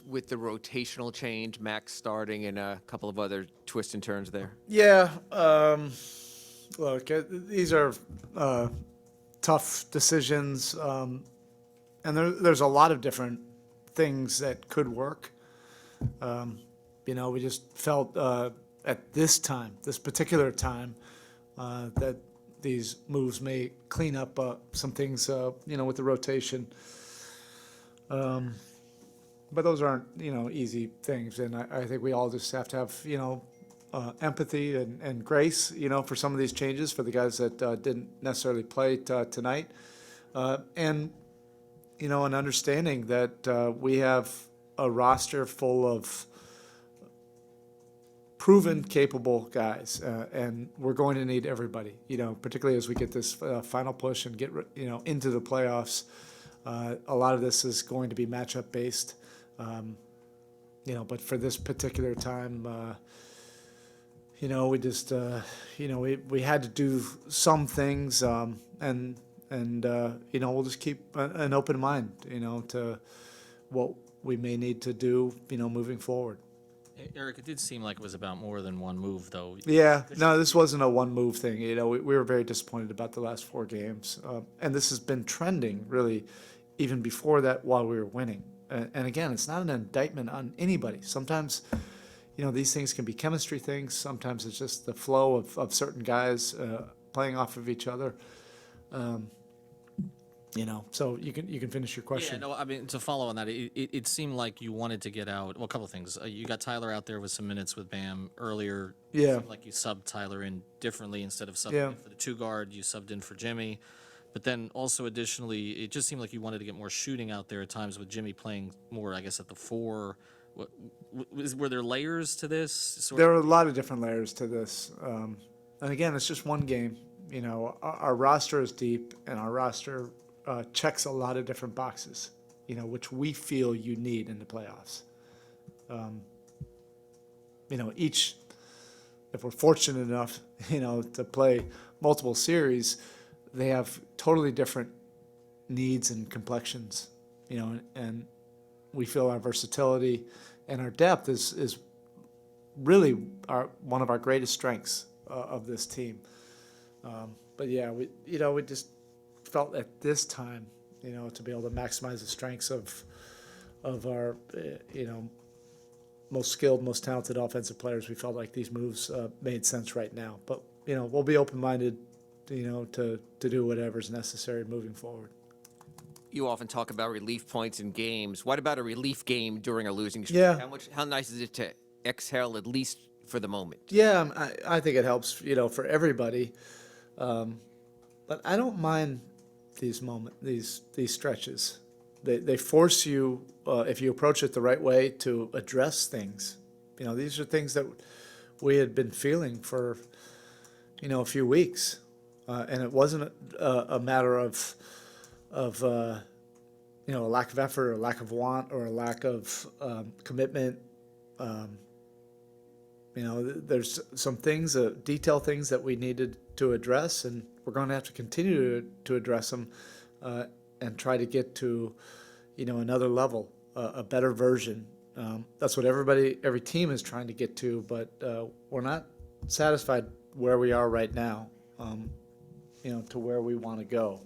with the rotational change, Max starting, and a couple of other twists and turns there? Yeah. Look, these are tough decisions, and there's a lot of different things that could work. We just felt at this time, this particular time, that these moves may clean up some things, with the rotation. But those aren't, easy things, and I think we all just have to have, empathy and grace, for some of these changes for the guys that didn't necessarily play tonight, and an understanding that we have a roster full of proven, capable guys, and we're going to need everybody. Particularly as we get this final push and get into the playoffs. A lot of this is going to be matchup based. But for this particular time, we just, we had to do some things, and we'll just keep an open mind, to what we may need to do, moving forward. Erik, it did seem like it was about more than one move, though. Yeah, no, this wasn't a one move thing. We were very disappointed about the last 4 games, and this has been trending really, even before that while we were winning. And again, it's not an indictment on anybody. Sometimes, these things can be chemistry things. Sometimes it's just the flow of certain guys playing off of each other. So you can finish your question. Yeah, no, I mean, to follow on that, it seemed like you wanted to get out. Well, a couple of things. You got Tyler out there with some minutes with Bam earlier. Yeah. It seemed like you subbed Tyler in differently instead of subbing in for the 2 guard. You subbed in for Jimmy. But then also additionally, it just seemed like you wanted to get more shooting out there at times with Jimmy playing more, I guess, at the 4. Were there layers to this? There are a lot of different layers to this. And again, it's just one game. Our roster is deep, and our roster checks a lot of different boxes, which we feel you need in the playoffs. If we're fortunate enough, to play multiple series, they have totally different needs and complexions, and we feel our versatility and our depth is really one of our greatest strengths of this team. But yeah, we just felt at this time, to be able to maximize the strengths of our, most skilled, most talented offensive players, we felt like these moves made sense right now. But we'll be open-minded, to do whatever's necessary moving forward. You often talk about relief points in games. What about a relief game during a losing streak? Yeah. How nice is it to exhale at least for the moment? Yeah, I think it helps, for everybody. But I don't mind these stretches. They force you, if you approach it the right way, to address things. These are things that we had been feeling for, a few weeks, and it wasn't a matter of a lack of effort or a lack of want or a lack of commitment. There's some things, detail things that we needed to address, and we're going to have to continue to address them and try to get to, another level, a better version. That's what every team is trying to get to, but we're not satisfied where we are right now, to where we want to go.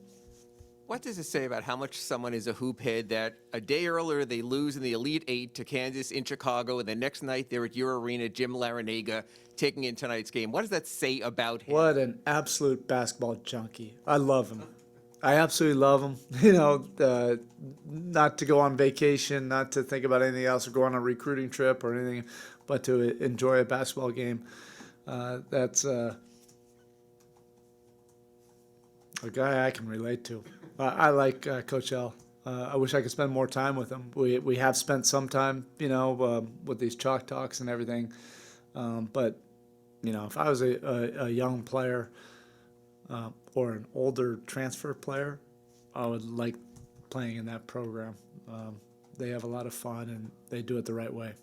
What does it say about how much someone is a hoop head that a day earlier they lose in the Elite Eight to Kansas in Chicago, and the next night they're at your arena, Jim Larinaga, taking in tonight's game? What does that say about him? What an absolute basketball junkie. I love him. I absolutely love him. Not to go on vacation, not to think about anything else or go on a recruiting trip or anything, but to enjoy a basketball game. That's a guy I can relate to. I like Coach L. I wish I could spend more time with him. We have spent some time, with these chalk talks and everything. But, if I was a young player or an older transfer player, I would like playing in that program. They have a lot of fun, and they do it the right way.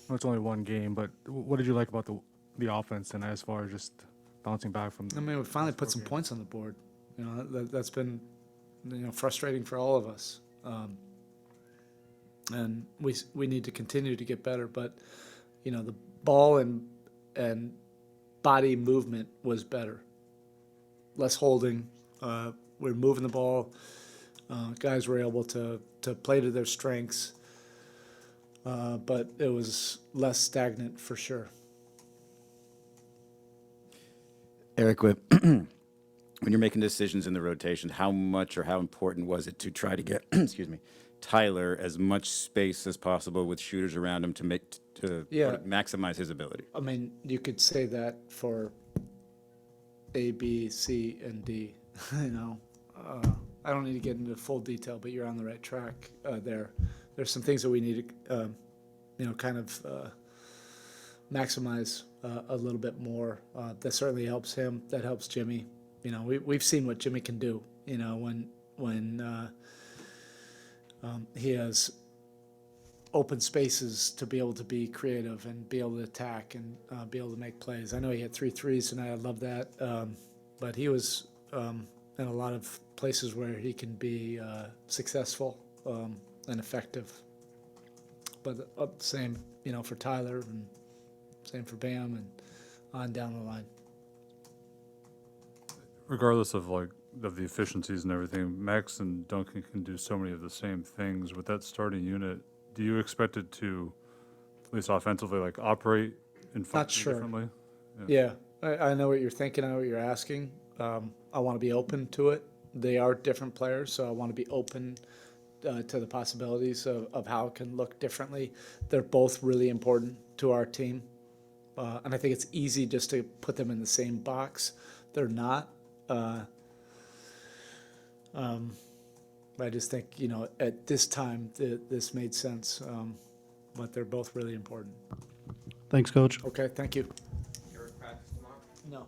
Well, it's only one game, but what did you like about the offense and as far as just bouncing back from? I mean, we finally put some points on the board. That's been, frustrating for all of us. and we need to continue to get better. But the ball and body movement was better. Less holding. We're moving the ball. Guys were able to play to their strengths, but it was less stagnant for sure. Eric, when you're making decisions in the rotation, how much or how important was it to try to get, excuse me, Tyler as much space as possible with shooters around him to Yeah. maximize his ability? I mean, you could say that for A, B, C, and D. I don't need to get into full detail, but you're on the right track there. There's some things that we need to, kind of maximize a little bit more. That certainly helps him. That helps Jimmy. We've seen what Jimmy can do. When he has open spaces to be able to be creative and be able to attack and be able to make plays. I know he had 3 threes tonight. I love that. But he was in a lot of places where he can be successful and effective. But same, for Tyler, and same for Bam, and on down the line. Regardless of the efficiencies and everything, Max and Duncan can do so many of the same things. With that starting unit, do you expect it to, at least offensively, operate and function sure. differently? Yeah, I know what you're thinking. I know what you're asking. I want to be open to it. They are different players, so I want to be open to the possibilities of how it can look differently. They're both really important to our team. And I think it's easy just to put them in the same box. They're not. I just think, at this time, this made sense. But they're both really important. Thanks, Coach. Okay, thank you. Eric, practice tomorrow? No.